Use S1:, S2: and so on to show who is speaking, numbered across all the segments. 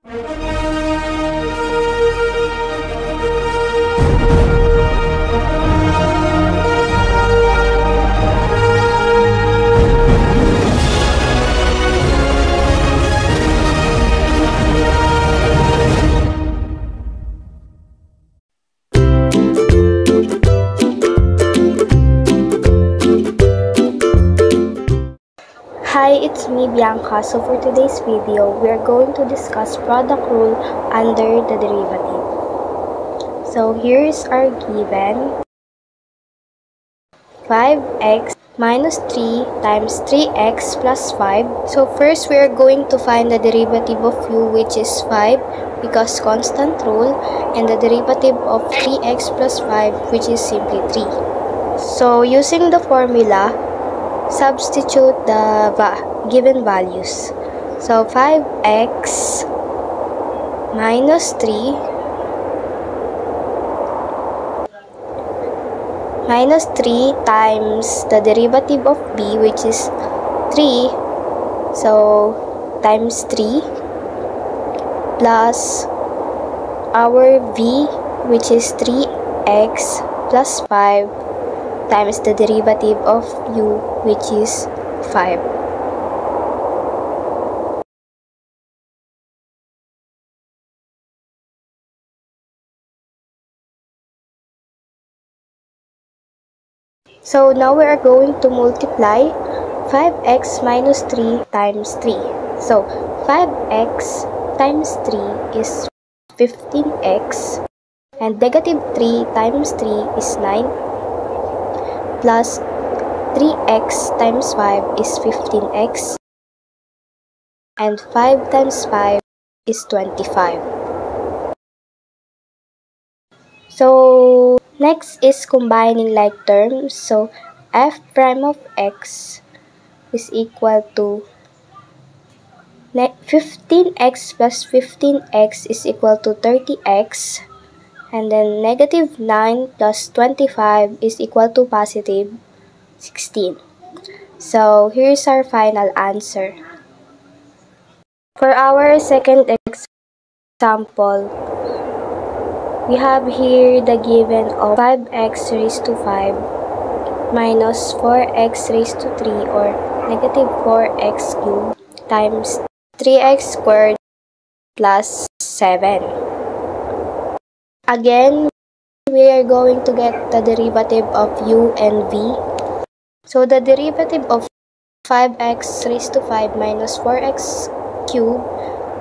S1: Hi, it's me Bianca. So for today's video, we are going to discuss product rule under the derivative. So here is our given 5x minus 3 times 3x plus 5. So first we are going to find the derivative of u, which is 5 because constant rule, and the derivative of 3x plus 5, which is simply 3. So using the formula, substitute the given values. So 5x minus 3 times the derivative of b, which is 3, so times 3, plus our v, which is 3x plus 5 times the derivative of u, which is 5. So now we are going to multiply 5x minus 3 times 3. So 5x times 3 is 15x, and negative 3 times 3 is 9, plus 3x times 5 is 15x, and 5 times 5 is 25. So next is combining like terms. So f prime of x is equal to 15x plus 15x is equal to 30x, and then negative 9 plus 25 is equal to positive 16. So here's our final answer. For our second example, we have here the given of 5x raised to 5 minus 4x raised to 3, or negative 4x cubed, times 3x squared plus 7. Again, we are going to get the derivative of u and v. So the derivative of 5x raised to 5 minus 4x cubed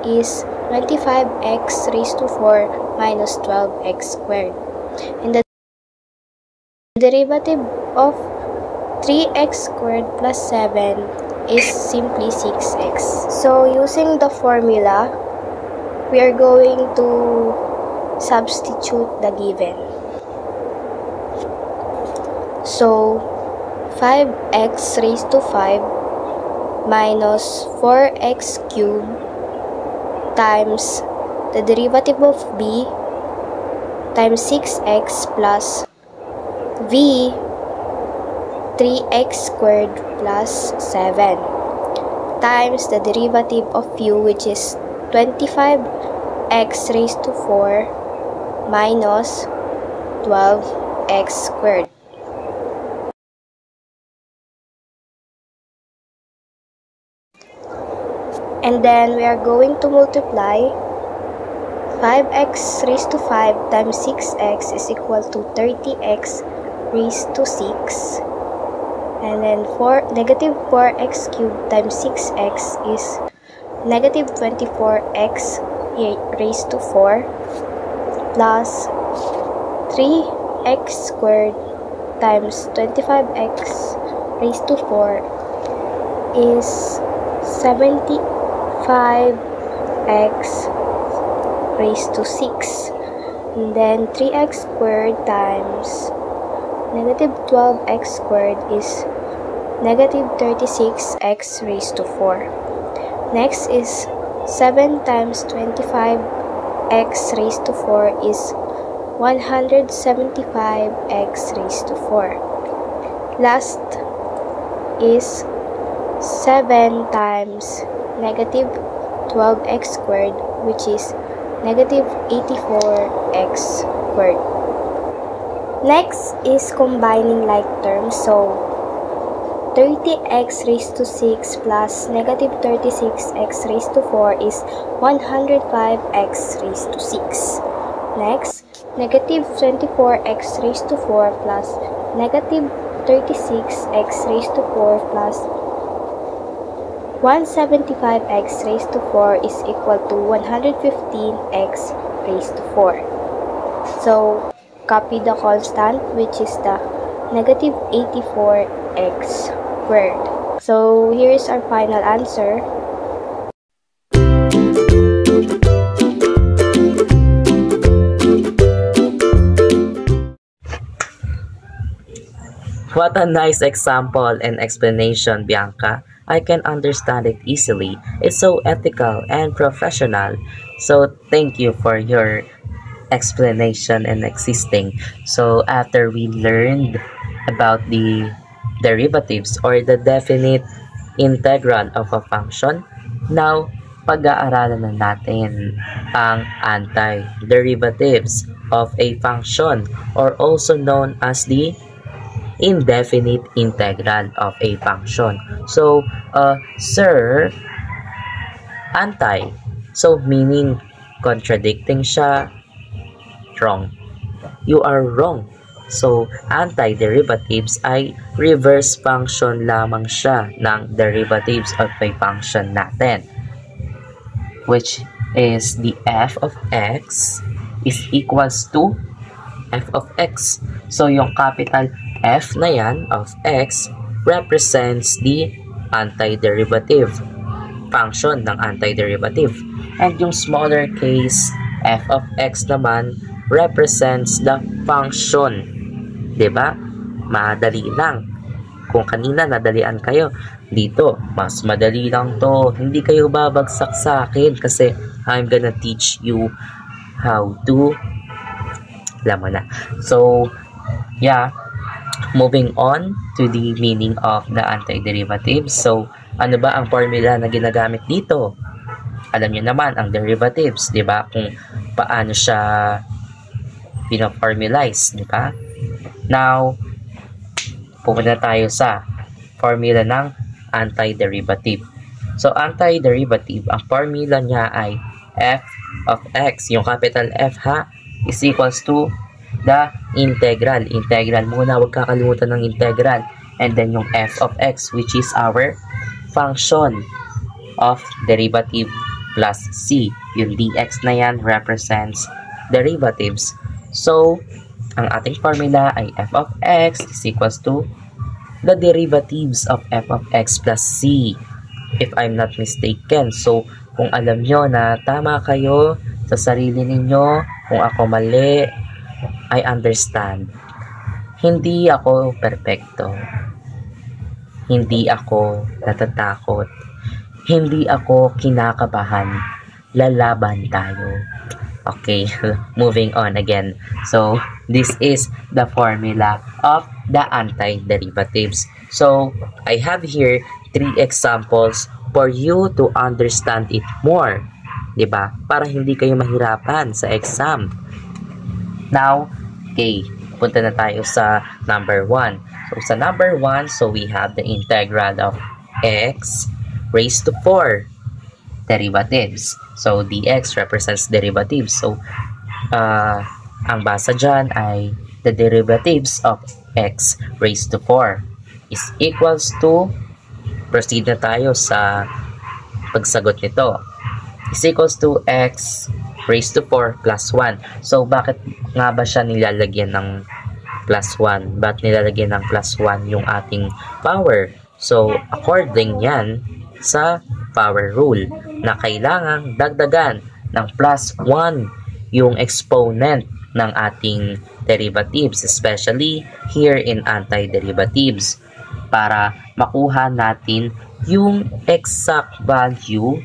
S1: is 25x raised to 4 minus 12x squared. And the derivative of 3x squared plus 7 is simply 6x. So using the formula, we are going to substitute the given. So 5x raised to 5 minus 4x cubed times the derivative of b times 6x plus v 3x squared plus 7 times the derivative of u, which is 25x raised to 4 minus 12x squared. And then we are going to multiply 5x raised to 5 times 6x is equal to 30x raised to 6. And then negative 4x cubed times 6x is negative 24x raised to 4, plus 3x squared times 25x raised to 4 is 75x raised to 6, and then 3x squared times negative 12x squared is negative 36x raised to 4. Next is 7 times 25x raised to 4 is 175x raised to 4. Last is 7 times negative 12x squared which is negative 84x squared. Next is combining like terms. So 30x raised to 6 plus negative 36x raised to 4 is 105x raised to 6. Next, negative 24x raised to 4 plus negative 36x raised to 4 plus 175x raised to 4 is equal to 115x raised to 4. So, copy the constant, which is the negative 84x squared. So, here is our final answer.
S2: What a nice example and explanation, Bianca. I can understand it easily. It's so ethical and professional. So thank you for your explanation and existing. So after we learned about the derivatives or the definite integral of a function, now pag-aaralan na natin ang anti-derivatives of a function or also known as the indefinite integral of a function. So, sir, anti. So, meaning contradicting siya, wrong. You are wrong. So, anti-derivatives ay reverse function lamang siya ng derivatives of a function natin, which is the f of x is equals to f of x. So, yung capital F na yan of x represents the antiderivative function ng antiderivative. And yung smaller case, f of x naman represents the function. Diba? Madali lang. Kung kanina nadalian kayo, dito, mas madali lang to. Hindi kayo babagsak sa akin kasi I'm gonna teach you how to. Alam mo na. So, yeah. Moving on to the meaning of the antiderivative. So, ano ba ang formula na ginagamit dito? Alam niyo naman ang derivatives, 'di ba? Kung paano siya pina-formalize, 'di ba? Now, pupunta tayo sa formula ng antiderivative. So, antiderivative, ang formula niya ay f of x, yung capital F ha, is equals to the integral. Integral muna, huwag kakalimutan ng integral. And then yung f of x, which is our function of derivative plus c. Yung dx na yan represents derivatives. So, ang ating formula ay f of x is equals to the derivatives of f of x plus c. If I'm not mistaken. So, kung alam nyo na tama kayo sa sarili ninyo, kung ako mali, I understand. Hindi ako perpekto. Hindi ako natatakot. Hindi ako kinakabahan. Lalaban tayo. Okay, moving on again. So, this is the formula of the antiderivatives. So, I have here 3 examples for you to understand it more. Diba? Para hindi kayo mahirapan sa exam. Now, okay, punta na tayo sa number 1. So, sa number 1, so we have the integral of x raised to 4 derivatives. So, dx represents derivatives. So, ang basa dyan ay the derivatives of x raised to 4 is equals to, proceed na tayo sa pagsagot nito, is equals to x raised to 4 plus 1. So, bakit nga ba siya nilalagyan ng plus 1? Bakit nilalagyan ng plus 1 yung ating power? So, according yan sa power rule na kailangang dagdagan ng plus 1 yung exponent ng ating derivatives, especially here in antiderivatives, para makuha natin yung exact value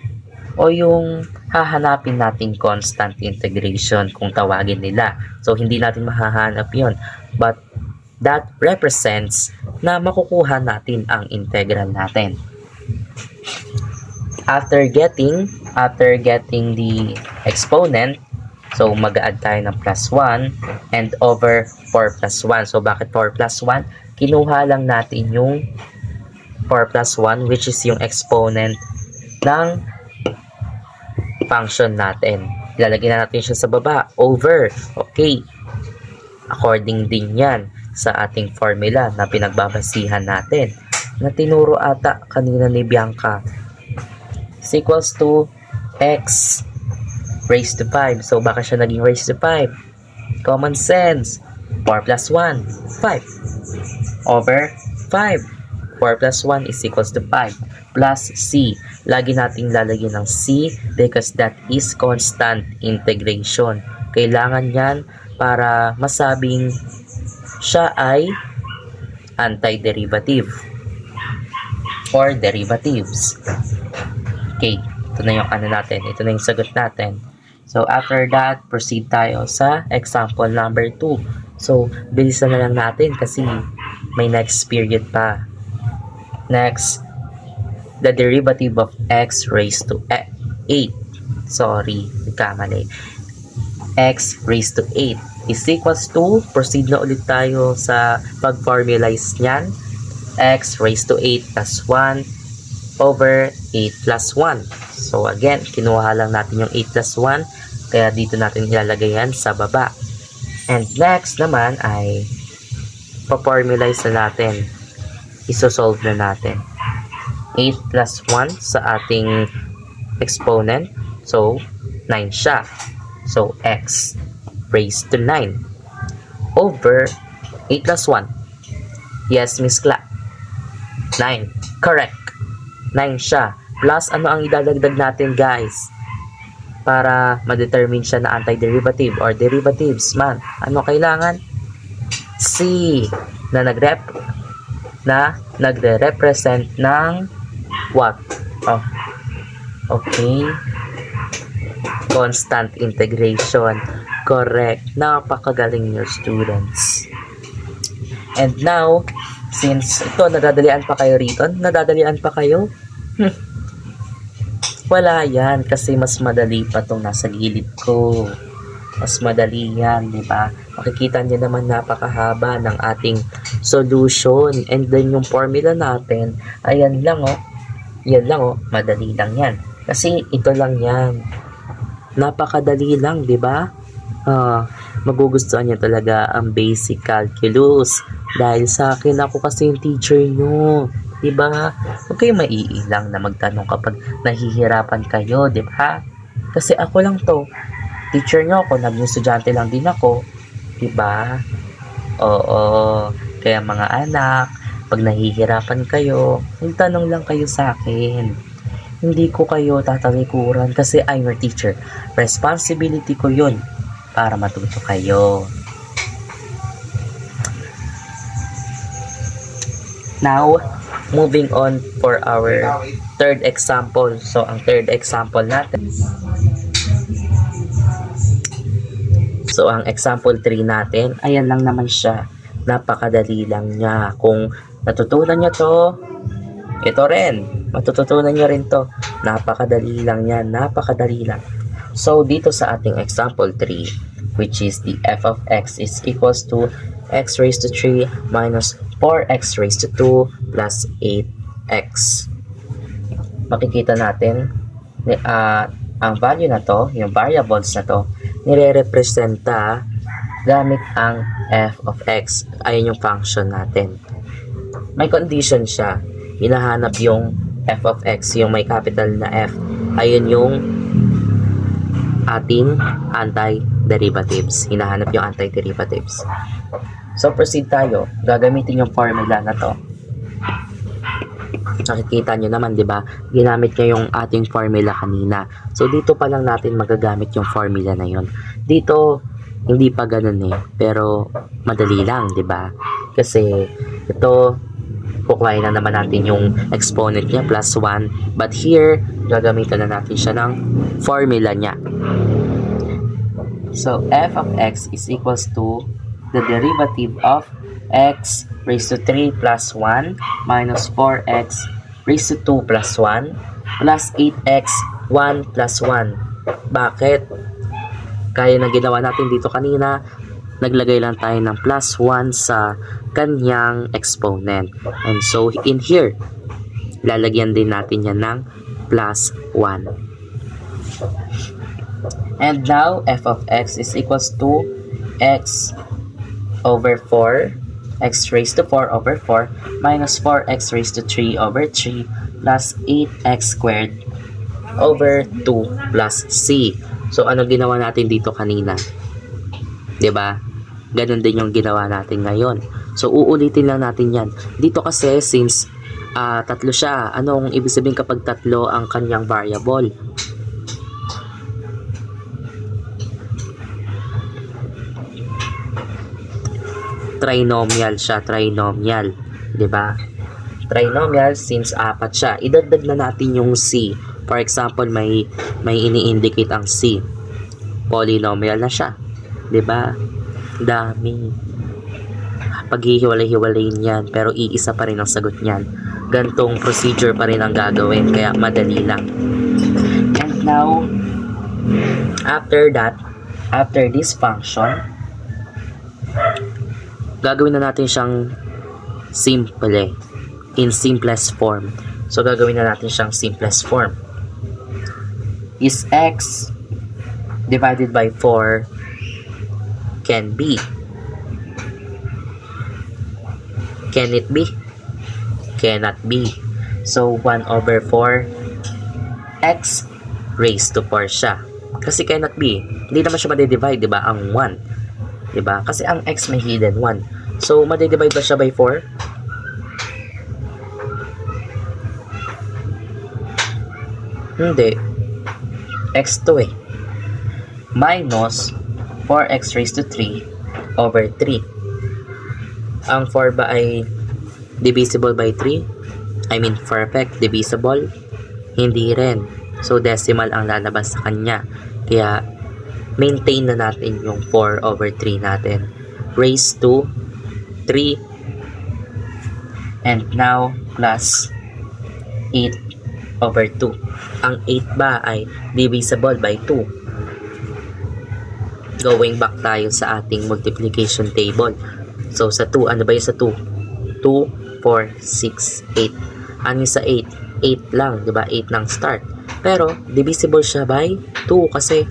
S2: o yung hahanapin natin constant integration kung tawagin nila. So, hindi natin mahahanap yon, but that represents na makukuha natin ang integral natin. After getting the exponent, so mag-add tayo ng plus 1 and over 4 plus 1. So bakit 4 plus 1? Kinuha lang natin yung 4 plus 1 which is yung exponent ng function natin. Ilalagay na natin siya sa baba, over. Okay. According din yan sa ating formula na pinagbabasihan natin na tinuro ata kanina ni Bianca. Is equals to x raised to 5. So, baka siya naging raised to 5. Common sense. 4 plus 1, 5. Over 5. 4 plus 1 is equals to 5. Plus c. Lagi nating lalagyan ng c because that is constant integration. Kailangan yan para masabing siya ay antiderivative or derivatives. Okay, ito na yung ano natin. Ito na yung sagot natin. So, after that, proceed tayo sa example number 2. So, bilisan na lang natin kasi may next period pa. Next, the derivative of x raised to 8. Sorry, nagkamali. X raised to 8 is equals to, proceed na ulit tayo sa pag-formalize niyan. X raised to 8 plus 1 over 8 plus 1. So again, kinuha lang natin yung 8 plus 1, kaya dito natin ilalagay yan sa baba. And next naman ay pa-formalize na natin. Isosolve na natin. 8 plus 1 sa ating exponent. So, 9 siya. So, x raised to 9 over 8 plus 1. Yes, Miss Cla. 9. Correct. 9 siya. Plus, ano ang idadagdag natin, guys? Para ma-determine siya na antiderivative or derivatives man. Ano kailangan? C na nagre-represent ng what? Oh. Okay. Constant integration. Correct. Napakagaling your students. And now, since ito, nadadalian pa kayo rito? Nadadalian pa kayo? Wala yan. Kasi mas madali pa itong nasa gilid ko. Mas madali yan, di ba? Makikita niyo naman napakahaba ng ating solution. And then yung formula natin, ayan lang oh. Yan lang oh. Madali lang yan. Kasi ito lang yan. Napakadali lang, di ba? Magugustuhan niyo talaga ang basic calculus. Dahil sa akin, ako kasi yung teacher nyo. Diba? Huwag kayo maiilang na magtanong kapag nahihirapan kayo, diba? Kasi ako lang to. Teacher nyo ako, naging estudyante lang din ako. Diba? Oo. Kaya mga anak, pag nahihirapan kayo, magtanong lang kayo sa akin. Hindi ko kayo tatalikuran kasi I'm your teacher. Responsibility ko yun para matuto kayo. Now, moving on for our third example. So, ang third example natin. So, ang example 3 natin, ayan lang naman siya. Napakadali lang niya. Kung natutunan niyo to, ito rin. Matututunan niyo rin to. Napakadali lang niya. Napakadali lang. So, dito sa ating example 3, which is the f of x is equals to x raised to 3 minus 4x raised to 2 plus 8x. Makikita natin ang value na to, yung variables na to, nire-representa gamit ang f of x. Ayun yung function natin. May condition siya. Hinahanap yung f of x, yung may capital na f. Ayun yung ating anti-derivatives. Hinahanap yung anti-derivatives. So, proceed tayo. Gagamitin yung formula na to. Nakikita nyo naman, di ba? Ginamit niya yung ating formula kanina. So, dito pa lang natin magagamit yung formula na yun. Dito, hindi pa ganun eh. Pero, madali lang, di ba? Kasi, ito, kukuhain na naman natin yung exponent niya, plus 1. But here, gagamitan na natin siya ng formula niya. So, f of x is equals to the derivative of x raised to 3 plus 1 minus 4x raised to 2 plus 1 plus 8x 1 plus 1. Bakit? Kaya na ginawa natin dito kanina, naglagay lang tayo ng plus 1 sa kanyang exponent. And so, in here, lalagyan din natin yan ng plus 1. And now, f of x is equals to x over 4, x raised to 4 over 4, minus 4x raised to 3 over 3, plus 8x squared over 2 plus c. So, ano ginawa natin dito kanina? 'Di ba? Ganon din yung ginawa natin ngayon. So, uulitin lang natin yan. Dito kasi, since tatlo siya, anong ibig sabihin kapag tatlo ang kanyang variable? Trinomial siya, trinomial. 'Di ba? Trinomial, since 4 siya, idagdag na natin yung c. For example, may ini-indicate ang c. Polynomial na siya. 'Di ba? Dami. Paghihiwalay-hiwalayin yan, pero iisa pa rin ang sagot niyan. Gantong procedure pa rin ang gagawin, kaya madali lang. And now, after that, after this function, gagawin na natin siyang simple, in simplest form. So, gagawin na natin siyang simplest form. Is x divided by 4 can be? Can it be? Cannot be. So, 1 over 4 x raised to 4 siya. Kasi cannot be. Hindi naman siya madidivide, di ba? Ang 1. Di ba? Kasi ang x may hidden 1. So, madidivide ba siya by 4? Hindi. X2 eh. Minus 4x raised to 3 over 3. Ang 4 ba ay divisible by 3? I mean, perfect, divisible? Hindi rin. So, decimal ang lalabas sa kanya. Kaya, maintain na natin yung 4 over 3 natin. Raised to 3. And now, plus 8 over 2. Ang 8 ba ay divisible by 2? Going back tayo sa ating multiplication table. So, sa 2, ano ba yung sa 2? 2, 4, 6, 8. Ano yung sa 8? 8 lang, di ba? 8 ng start. Pero, divisible siya by 2 kasi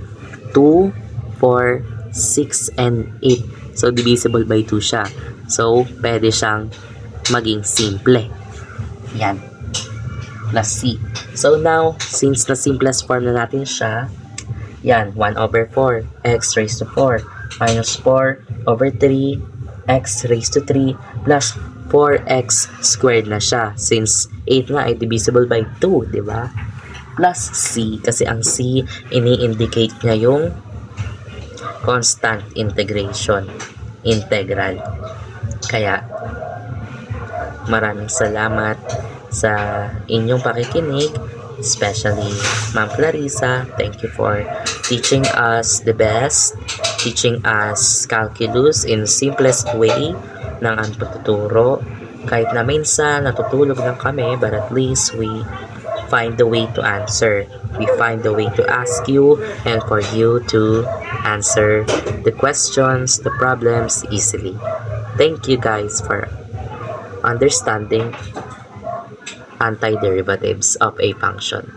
S2: 2, 4, 6, and 8. So, divisible by 2 siya. So, pwede siyang maging simple. Yan. Plus C. So, now, since na simplest form na natin siya, yan, 1 over 4, x raised to 4, minus 4 over 3, x raised to 3, plus 4x squared na siya. Since 8 nga ay divisible by 2, di ba? Plus c, kasi ang c, ini-indicate niya yung constant integration, integral. Kaya, maraming salamat sa inyong pakikinig, especially Ma'am Clarissa. Thank you for teaching us the best, teaching us calculus in simplest way ng ang pagtuturo. Kahit na minsan natutulog lang kami, but at least we find the way to answer. We find the way to ask you and for you to answer the questions, the problems easily. Thank you guys for understanding antiderivatives of a function.